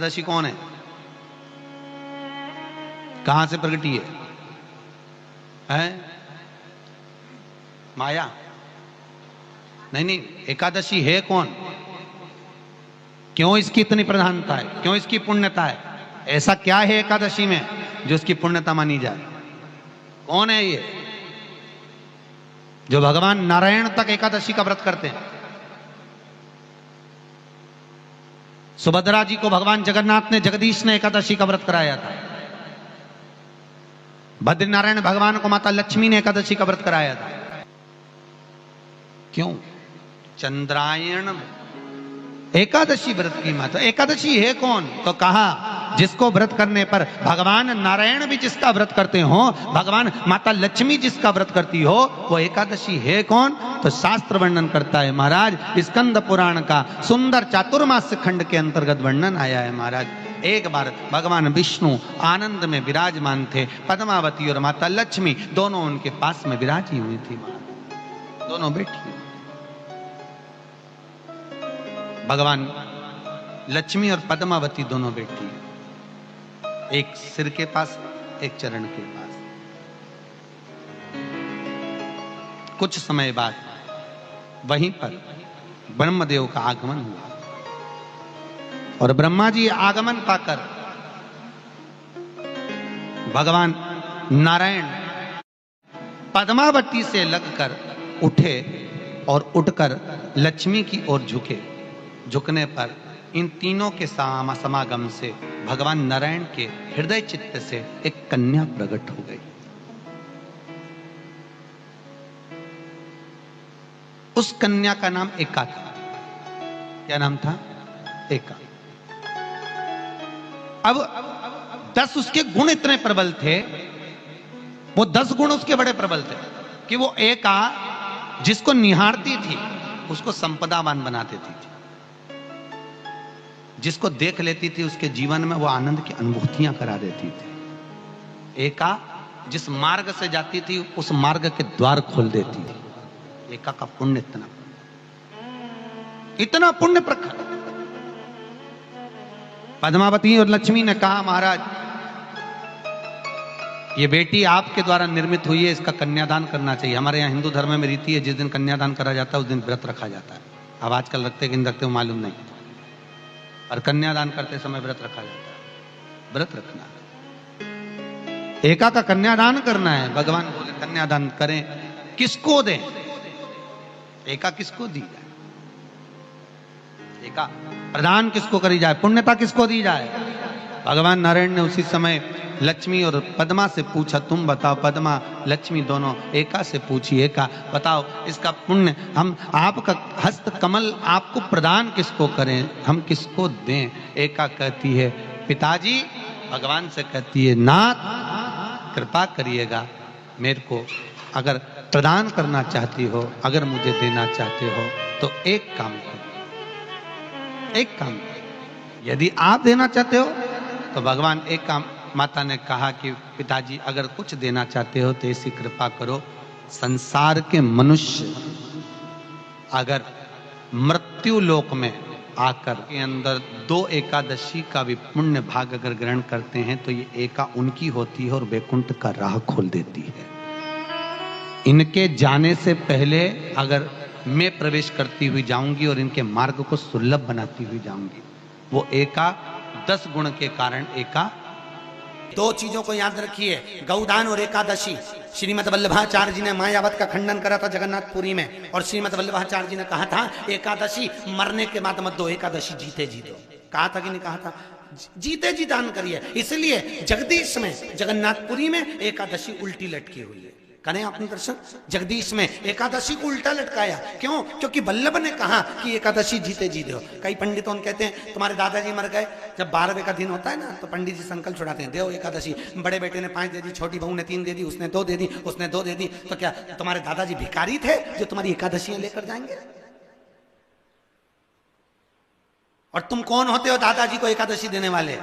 एकादशी कौन है? कहां से प्रगटी है? माया? नहीं नहीं, एकादशी है कौन? क्यों इसकी इतनी प्रधानता है? क्यों इसकी पुण्यता है? ऐसा क्या है एकादशी में जो इसकी पुण्यता मानी जाए? कौन है ये जो भगवान नारायण तक एकादशी का व्रत करते हैं? सुभद्रा जी को भगवान जगन्नाथ ने, जगदीश ने एकादशी का व्रत कराया था। बद्रीनारायण भगवान को माता लक्ष्मी ने एकादशी का व्रत कराया था। क्यों? चंद्रायण एकादशी व्रत की माता। एकादशी है कौन? तो कहा जिसको व्रत करने पर भगवान नारायण भी जिसका व्रत करते हो, भगवान माता लक्ष्मी जिसका व्रत करती हो, वो एकादशी है कौन? तो शास्त्र वर्णन करता है महाराज, स्कंद पुराण का सुंदर चातुर्मास्य खंड के अंतर्गत वर्णन आया है महाराज। एक बार भगवान विष्णु आनंद में विराजमान थे, पद्मावती और माता लक्ष्मी दोनों उनके पास में विराजी हुई थी। दोनों बैठी, भगवान लक्ष्मी और पद्मावती दोनों बैठी, एक सिर के पास, एक चरण के पास। कुछ समय बाद वहीं पर ब्रह्मदेव का आगमन हुआ और ब्रह्मा जी आगमन पाकर भगवान नारायण पद्मावती से लगकर उठे और उठकर लक्ष्मी की ओर झुके। झुकने पर इन तीनों के समागम से भगवान नारायण के हृदय चित्त से एक कन्या प्रकट हो गई। उस कन्या का नाम एका था। क्या नाम था? एका। अब 10 उसके गुण इतने प्रबल थे, वो 10 गुण उसके बड़े प्रबल थे कि वो एका जिसको निहारती थी उसको संपदावान बना देती थी। जिसको देख लेती थी उसके जीवन में वो आनंद की अनुभूतियां करा देती थी। एका जिस मार्ग से जाती थी उस मार्ग के द्वार खोल देती थी। एका का पुण्य इतना पुण्य प्रखर। पद्मावती और लक्ष्मी ने कहा, महाराज ये बेटी आपके द्वारा निर्मित हुई है, इसका कन्यादान करना चाहिए। हमारे यहाँ हिंदू धर्म में रीति है, जिस दिन कन्यादान करा जाता है उस दिन व्रत रखा जाता है। अब आजकल रखते कि नहीं रखते हो मालूम नहीं, और कन्यादान करते समय व्रत रखा जाता है। व्रत रखना, एका का कन्यादान करना है। भगवान बोले कन्यादान करें, किसको दें? एका किसको दी जाए? एका प्रदान किसको करी जाए? पुण्यता किसको दी जाए? भगवान नारायण ने उसी समय लक्ष्मी और पद्मा से पूछा, तुम बताओ। पद्मा लक्ष्मी दोनों एका से पूछी, एका बताओ इसका पुण्य हम आपका हस्त कमल आपको प्रदान किसको करें, हम किसको दें? एका कहती है पिताजी, भगवान से कहती है नाथ कृपा करिएगा, मेरे को अगर प्रदान करना चाहती हो, अगर मुझे देना चाहते हो तो एक काम करो, एक काम करो। यदि आप देना चाहते हो तो भगवान एक काम, माता ने कहा कि पिताजी अगर कुछ देना चाहते हो तो ऐसी कृपा करो, संसार के मनुष्य अगर मृत्यु लोक में आकर के अंदर 2 एकादशी का भी पुण्य भाग अगर ग्रहण करते हैं तो ये एका उनकी होती है और वैकुंठ का राह खोल देती है। इनके जाने से पहले अगर मैं प्रवेश करती हुई जाऊंगी और इनके मार्ग को सुलभ बनाती हुई जाऊंगी। वो एका 10 गुण के कारण एका। 2 चीजों को याद रखिए, गौदान और एकादशी। श्रीमद वल्लभाचार्य जी ने मायावत का खंडन करा था जगन्नाथपुरी में, और श्रीमद वल्लभाचार्य जी ने कहा था एकादशी मरने के बाद मत दो, एकादशी जीते जी दो। कहा था कि नहीं कहा था? जीते जी दान करिए। इसलिए जगदीश में, जगन्नाथपुरी में एकादशी उल्टी लटकी हुई है। करें आपने दर्शन? जगदीश में एकादशी को उल्टा लटकाया। क्यों? क्योंकि वल्लभ ने कहा कि एकादशी जीते जी दो। कई पंडितों कहते हैं तुम्हारे दादाजी मर गए, जब 12वें का दिन होता है ना तो पंडित जी संकल्प छुड़ाते हैं, दो एकादशी। बड़े बेटे ने 5 दे दी, छोटी बहू ने 3 दे दी, उसने 2 दे दी, उसने 2 दे दी। तो क्या तुम्हारे दादाजी भिखारी थे जो तुम्हारी एकादशियां लेकर जाएंगे? और तुम कौन होते हो दादाजी को एकादशी देने वाले?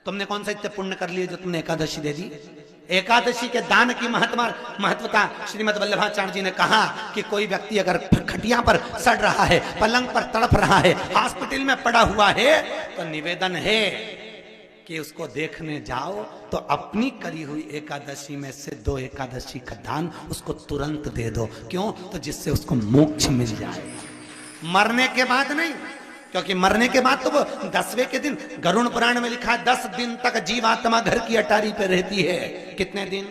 तुमने कौन सा इतने पुण्य कर लिए जो तुमने एकादशी दे दी? एकादशी के दान की महत्वता श्रीमद् वल्लभाचार्य जी ने कहा कि कोई व्यक्ति अगर खटिया पर सड़ रहा है, पलंग पर तड़प रहा है, हॉस्पिटल में पड़ा हुआ है, तो निवेदन है कि उसको देखने जाओ तो अपनी करी हुई एकादशी में से 2 एकादशी का दान उसको तुरंत दे दो। क्यों? तो जिससे उसको मोक्ष मिल जाए, मरने के बाद नहीं। क्योंकि मरने के बाद तो वो 10वें के दिन, गरुड़ पुराण में लिखा है 10 दिन तक जीवात्मा घर की अटारी पे रहती है। कितने दिन?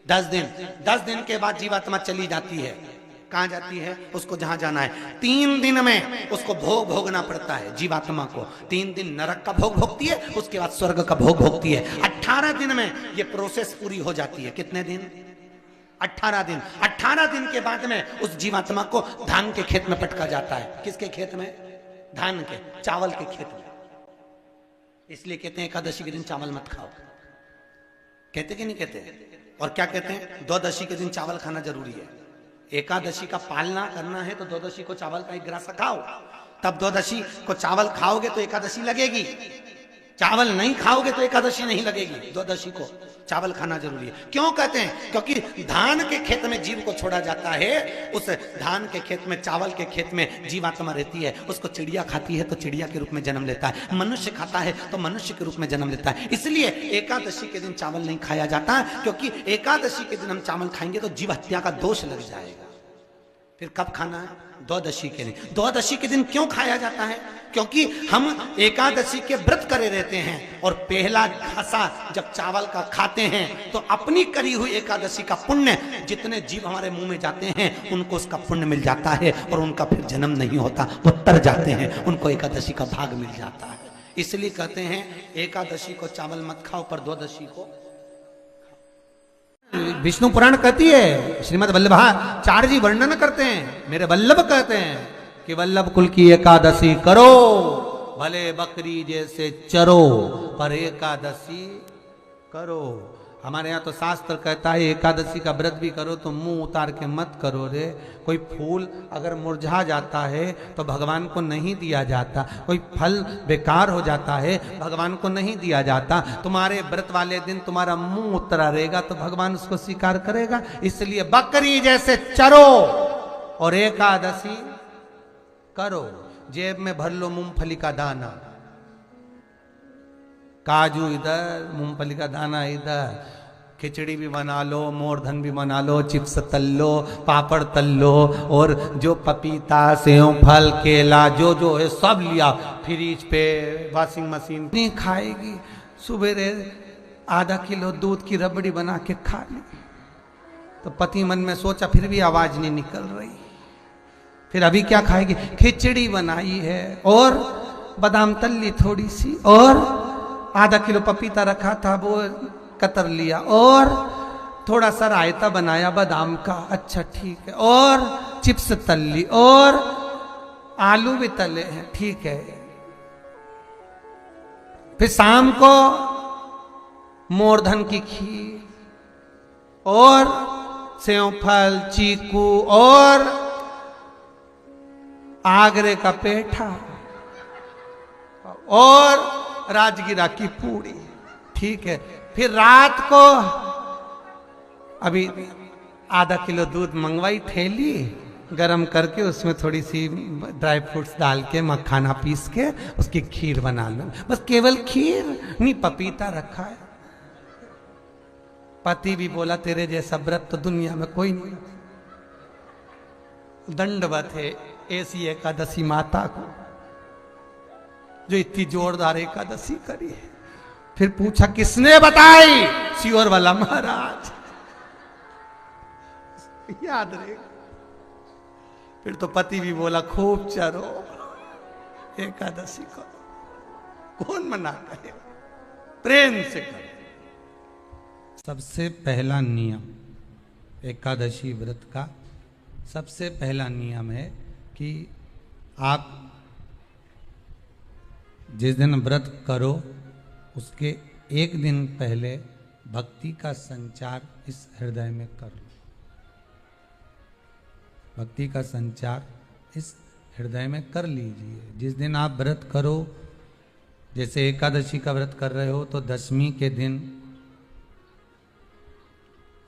10 दिन। 10 दिन के बाद जीवात्मा चली जाती है। कहां जाती है? उसको जहां जाना है। 3 दिन में उसको भोग भोगना पड़ता है जीवात्मा को। 3 दिन नरक का भोग भोगती है, उसके बाद स्वर्ग का भोग भोगती है। 18 दिन में ये प्रोसेस पूरी हो जाती है। कितने दिन? 18 दिन। 18 दिन के बाद में उस जीवात्मा को धान के खेत में पटका जाता है। किसके खेत में? धान के, चावल के खेत में। इसलिए कहते हैं एकादशी के दिन चावल मत खाओ। कहते कि नहीं कहते? और क्या कहते हैं? द्वादशी के दिन चावल खाना जरूरी है। एकादशी का पालना करना है तो द्वादशी को चावल का 1 ग्रास खाओ, तब द्वादशी को चावल खाओगे तो एकादशी लगेगी। चावल नहीं खाओगे तो एकादशी नहीं लगेगी। द्वादशी को चावल खाना जरूरी है। क्यों कहते हैं? क्योंकि धान के खेत में जीव को छोड़ा जाता है, उस धान के खेत में, चावल के खेत में जीवात्मा रहती है। उसको चिड़िया खाती है तो चिड़िया के रूप में जन्म लेता है, मनुष्य खाता है तो मनुष्य के रूप में जन्म लेता है। इसलिए एकादशी के दिन चावल नहीं खाया जाता, क्योंकि एकादशी के दिन हम चावल खाएंगे तो जीव हत्या का दोष लग जाएगा। फिर कब खाना है? द्वादशी के दिन। द्वादशी के दिन क्यों खाया जाता है? क्योंकि हम एकादशी के व्रत करे रहते हैं और पहला घासा जब चावल का खाते हैं तो अपनी करी हुई एकादशी का पुण्य, जितने जीव हमारे मुंह में जाते हैं उनको उसका पुण्य मिल जाता है और उनका फिर जन्म नहीं होता, वो तर जाते हैं, उनको एकादशी का भाग मिल जाता है। इसलिए कहते हैं एकादशी को चावल मत खाओ, पर द्वादशी को। विष्णु पुराण कहती है, श्रीमद् वल्लभाचार्य जी वर्णन करते हैं, मेरे वल्लभ कहते हैं कि वल्लभ कुल की एकादशी करो, भले बकरी जैसे चरो, पर एकादशी करो। हमारे यहाँ तो शास्त्र कहता है एकादशी का व्रत भी करो तो मुंह उतार के मत करो रे। कोई फूल अगर मुरझा जाता है तो भगवान को नहीं दिया जाता, कोई फल बेकार हो जाता है भगवान को नहीं दिया जाता। तुम्हारे व्रत वाले दिन तुम्हारा मुंह उतरा रहेगा तो भगवान उसको स्वीकार करेगा। इसलिए बकरी जैसे चरो और एकादशी करो। जेब में भर लो मूंगफली का दाना, काजू इधर, मूंगफली का दाना इधर, खिचड़ी भी बना लो, मोरधन भी बना लो, चिप्स तल लो, पापड़ तल लो, और जो पपीता, सेव, फल, केला जो जो है सब लिया फ्रिज पे, वॉशिंग मशीन नहीं खाएगी। सुबेरे आधा किलो दूध की रबड़ी बना के खा ली तो पति मन में सोचा फिर भी आवाज नहीं निकल रही, फिर अभी क्या खाएगी? खिचड़ी बनाई है और बादाम तल ली थोड़ी सी, और आधा किलो पपीता रखा था वो कतर लिया, और थोड़ा सा रायता बनाया बादाम का, अच्छा ठीक है, और चिप्स तल ली, और आलू भी तले हैं, ठीक है। फिर शाम को मोरधन की खीर और सेव फल, चीकू और आगरे का पेठा और राजगिरा की पूड़ी, ठीक है। फिर रात को अभी आधा किलो दूध मंगवाई, थैली गरम करके उसमें थोड़ी सी ड्राई फ्रूट्स डाल के, मखाना पीस के उसकी खीर बना लो। बस केवल खीर नहीं, पपीता रखा है। पति भी बोला तेरे जैसा व्रत तो दुनिया में कोई नहीं। दंडवत है ऐसी एकादशी माता को जो इतनी जोरदार एकादशी करी है। फिर पूछा किसने बताई? सियोर वाला महाराज, याद रहे। फिर तो पति भी बोला खूब चरो, एकादशी करो, कौन मना करे, प्रेम से करो। सबसे पहला नियम एकादशी व्रत का, सबसे पहला नियम है कि आप जिस दिन व्रत करो उसके 1 दिन पहले भक्ति का संचार इस हृदय में कर लो। भक्ति का संचार इस हृदय में कर लीजिए। जिस दिन आप व्रत करो, जैसे एकादशी का व्रत कर रहे हो तो 10वीं के दिन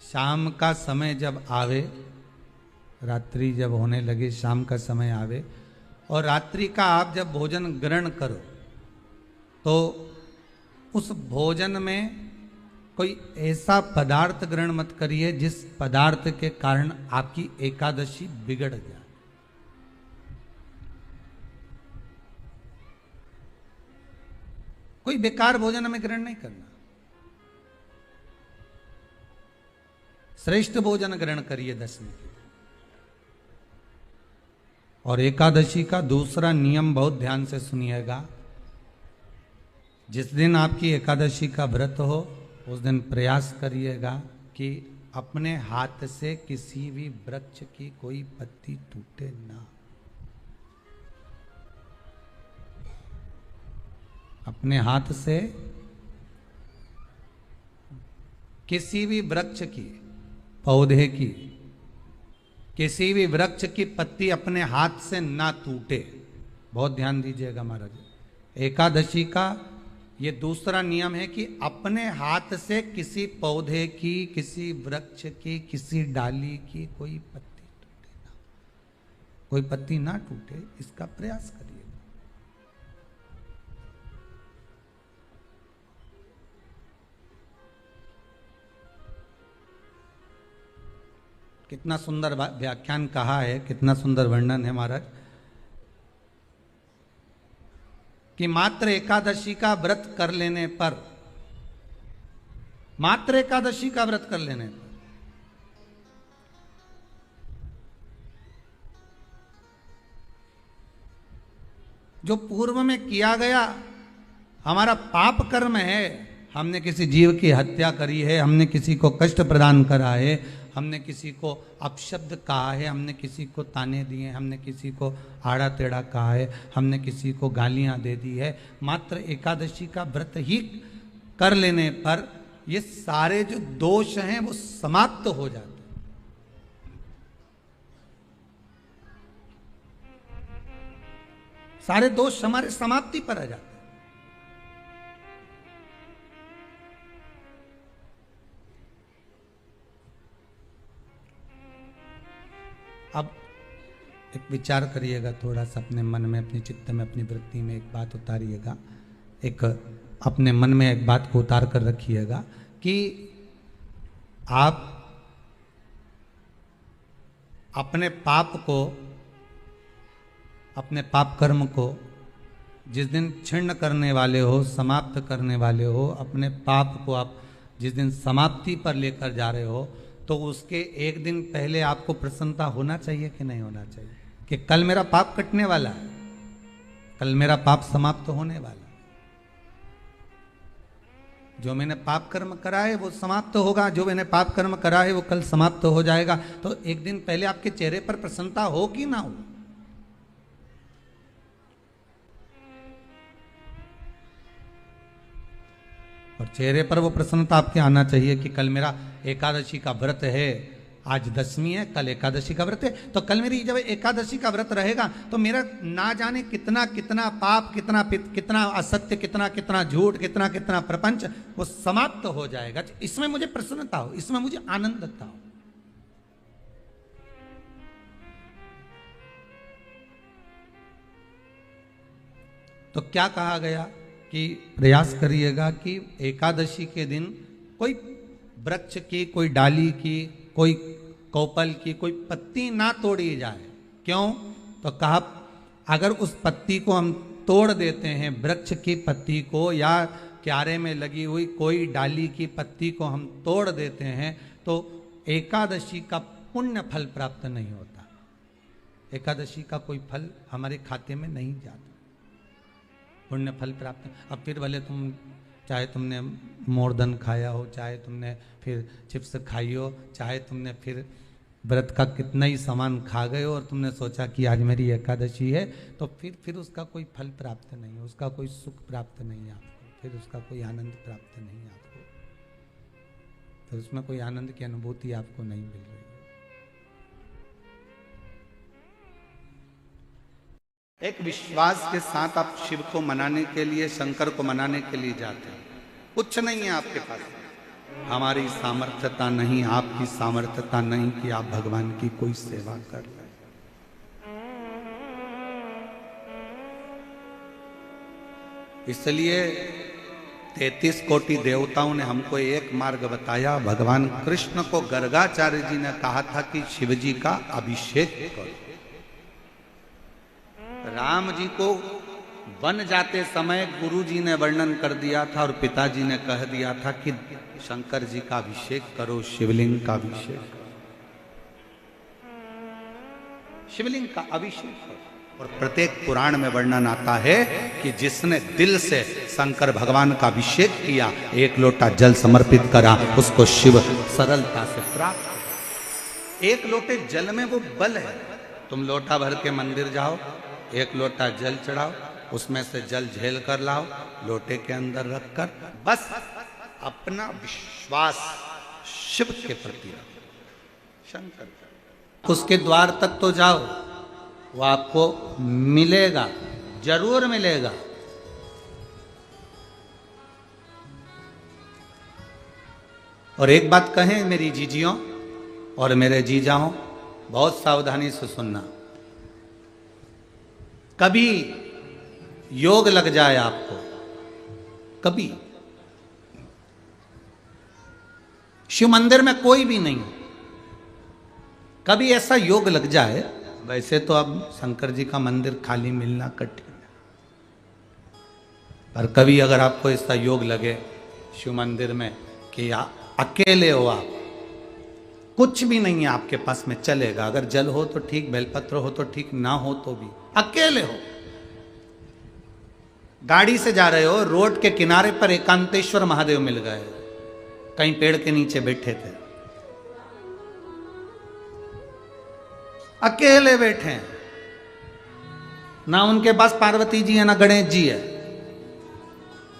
शाम का समय जब आवे, रात्रि जब होने लगे, शाम का समय आवे और रात्रि का आप जब भोजन ग्रहण करो तो उस भोजन में कोई ऐसा पदार्थ ग्रहण मत करिए जिस पदार्थ के कारण आपकी एकादशी बिगड़ जाए। कोई बेकार भोजन हमें ग्रहण नहीं करना, श्रेष्ठ भोजन ग्रहण करिए दशमी के। और एकादशी का दूसरा नियम बहुत ध्यान से सुनिएगा। जिस दिन आपकी एकादशी का व्रत हो उस दिन प्रयास करिएगा कि अपने हाथ से किसी भी वृक्ष की कोई पत्ती टूटे ना। अपने हाथ से किसी भी वृक्ष की, पौधे की, किसी भी वृक्ष की पत्ती अपने हाथ से ना टूटे। बहुत ध्यान दीजिएगा महाराज। एकादशी का ये दूसरा नियम है कि अपने हाथ से किसी पौधे की, किसी वृक्ष की, किसी डाली की कोई पत्ती टूटे ना, कोई पत्ती ना टूटे, इसका प्रयास करिए। कितना सुंदर व्याख्यान कहा है, कितना सुंदर वर्णन है महाराज कि मात्र एकादशी का व्रत कर लेने पर, मात्र एकादशी का व्रत कर लेने पर जो पूर्व में किया गया हमारा पाप कर्म है, हमने किसी जीव की हत्या करी है, हमने किसी को कष्ट प्रदान करा है, हमने किसी को अपशब्द कहा है, हमने किसी को ताने दिए, हमने किसी को आड़ा टेढ़ा कहा है, हमने किसी को गालियां दे दी है, मात्र एकादशी का व्रत ही कर लेने पर ये सारे जो दोष हैं वो समाप्त हो जाते हैं। सारे दोष हमारे समाप्ति पर आ जाते हैं। अब एक विचार करिएगा थोड़ा सा अपने मन में, अपने चित्त में, अपनी वृत्ति में एक बात उतारिएगा, एक अपने मन में एक बात को उतार कर रखिएगा कि आप अपने पाप को, अपने पाप कर्म को जिस दिन छिन्न करने वाले हो, समाप्त करने वाले हो, अपने पाप को आप जिस दिन समाप्ति पर लेकर जा रहे हो, तो उसके एक दिन पहले आपको प्रसन्नता होना चाहिए कि नहीं होना चाहिए कि कल मेरा पाप कटने वाला है, कल मेरा पाप समाप्त होने वाला है, जो मैंने पाप कर्म करा है वो समाप्त होगा, जो मैंने पाप कर्म करा है वो कल समाप्त हो जाएगा। तो एक दिन पहले आपके चेहरे पर प्रसन्नता हो कि ना हो? और चेहरे पर वो प्रसन्नता आपके आना चाहिए कि कल मेरा एकादशी का व्रत है, आज दशमी है, कल एकादशी का व्रत है, तो कल मेरी जब एकादशी का व्रत रहेगा तो मेरा ना जाने कितना कितना पाप, कितना असत्य, कितना झूठ, कितना प्रपंच वो समाप्त हो जाएगा। इसमें मुझे प्रसन्नता हो, इसमें मुझे आनंदता हो। तो क्या कहा गया कि प्रयास करिएगा कि एकादशी के दिन कोई वृक्ष की, कोई डाली की, कोई कोपल की कोई पत्ती ना तोड़ी जाए। क्यों? तो कहा अगर उस पत्ती को हम तोड़ देते हैं, वृक्ष की पत्ती को या क्यारे में लगी हुई कोई डाली की पत्ती को हम तोड़ देते हैं तो एकादशी का पुण्य फल प्राप्त नहीं होता, एकादशी का कोई फल हमारे खाते में नहीं जाता, पुण्य फल प्राप्त। अब फिर भले तुम चाहे तुमने मोरधन खाया हो, चाहे तुमने फिर चिप्स खाई हो, चाहे तुमने फिर व्रत का कितना ही सामान खा गए हो और तुमने सोचा कि आज मेरी एकादशी है, तो फिर उसका कोई फल प्राप्त नहीं, उसका कोई सुख प्राप्त नहीं आपको, फिर उसका कोई आनंद प्राप्त नहीं आपको, फिर उसमें कोई आनंद की अनुभूति आपको नहीं मिल रही। एक विश्वास के साथ आप शिव को मनाने के लिए, शंकर को मनाने के लिए जाते हैं, कुछ नहीं है आपके पास, हमारी सामर्थ्यता नहीं, आपकी सामर्थ्यता नहीं कि आप भगवान की कोई सेवा कर रहे। इसलिए 33 कोटि देवताओं ने हमको एक मार्ग बताया। भगवान कृष्ण को गर्गाचार्य जी ने कहा था कि शिव जी का अभिषेक करो। राम जी को वन जाते समय गुरु जी ने वर्णन कर दिया था और पिताजी ने कह दिया था कि शंकर जी का अभिषेक करो, शिवलिंग का अभिषेक करो, शिवलिंग का अभिषेक करो। और प्रत्येक पुराण में वर्णन आता है कि जिसने दिल से शंकर भगवान का अभिषेक किया, एक लोटा जल समर्पित करा, उसको शिव सरलता से प्राप्त। एक लोटे जल में वो बल है। तुम लोटा भर के मंदिर जाओ, एक लोटा जल चढ़ाओ, उसमें से जल झेल कर लाओ, लोटे के अंदर रखकर बस अपना विश्वास शिव के प्रति रखो, शंकर। उसके द्वार तक तो जाओ, वो आपको मिलेगा, जरूर मिलेगा। और एक बात कहें मेरी जीजियों और मेरे जीजाओं, बहुत सावधानी से सुनना। कभी योग लग जाए आपको, कभी शिव मंदिर में कोई भी नहीं, कभी ऐसा योग लग जाए, वैसे तो अब शंकर जी का मंदिर खाली मिलना कठिन है, पर कभी अगर आपको ऐसा योग लगे शिव मंदिर में कि अकेले हो आप, कुछ भी नहीं है आपके पास में, चलेगा। अगर जल हो तो ठीक, बेलपत्र हो तो ठीक, ना हो तो भी अकेले हो, गाड़ी से जा रहे हो, रोड के किनारे पर एकांतेश्वर महादेव मिल गए, कहीं पेड़ के नीचे बैठे थे, अकेले बैठे हैं, ना उनके पास पार्वती जी है ना गणेश जी है।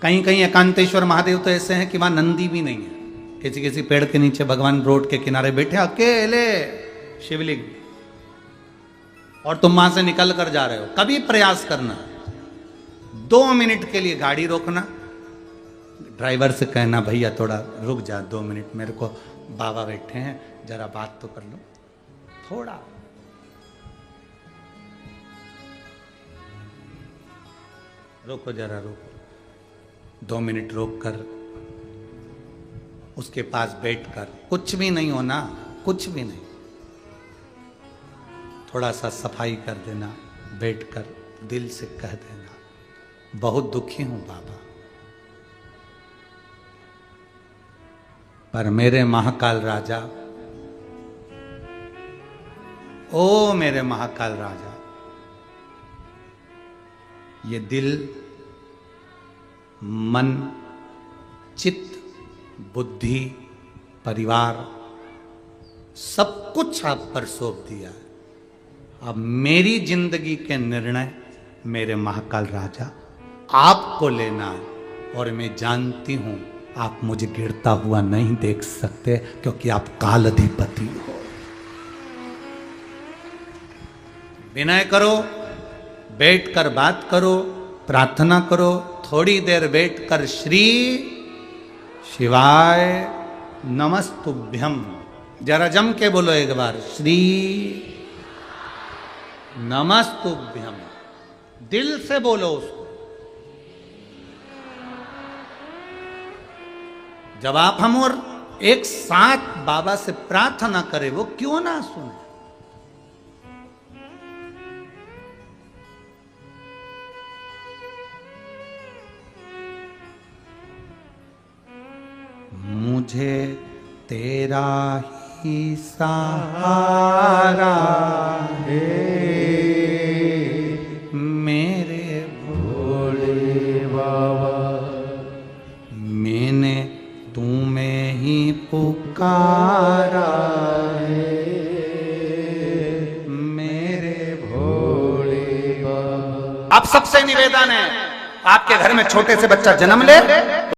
कहीं कहीं एकांतेश्वर महादेव तो ऐसे हैं कि वहां नंदी भी नहीं है, किसी किसी पेड़ के नीचे भगवान रोड के किनारे बैठे अकेले शिवलिंग, और तुम वहां से निकल कर जा रहे हो। कभी प्रयास करना, 2 मिनट के लिए गाड़ी रोकना, ड्राइवर से कहना भैया थोड़ा रुक जा 2 मिनट, मेरे को बाबा बैठे हैं, जरा बात तो कर लो थोड़ा। रोको जरा, रोको, 2 मिनट रोक कर उसके पास बैठकर, कुछ भी नहीं होना, कुछ भी नहीं, थोड़ा सा सफाई कर देना, बैठकर दिल से कह देना बहुत दुखी हूं बाबा, पर मेरे महाकाल राजा, ओ मेरे महाकाल राजा, ये दिल, मन, चित्त, बुद्धि, परिवार, सब कुछ आप पर सौंप दिया है। अब मेरी जिंदगी के निर्णय मेरे महाकाल राजा आपको लेना है, और मैं जानती हूं आप मुझे गिरता हुआ नहीं देख सकते, क्योंकि आप काल अधिपति हो। विनय करो, बैठकर बात करो, प्रार्थना करो, थोड़ी देर बैठकर श्री शिवाय नमस्तुभ्यम, जरा जम के बोलो एक बार, श्री नमस्तुभ्यम, दिल से बोलो उसको। जब आप हम और एक साथ बाबा से प्रार्थना करें, वो क्यों ना सुने। मुझे तेरा ही सहारा है, मेरे भोले बाबा, मैंने तुम्हें ही पुकारा है, मेरे भोले बाबा। अब सबसे निवेदन है, आपके घर में छोटे से बच्चा जन्म ले,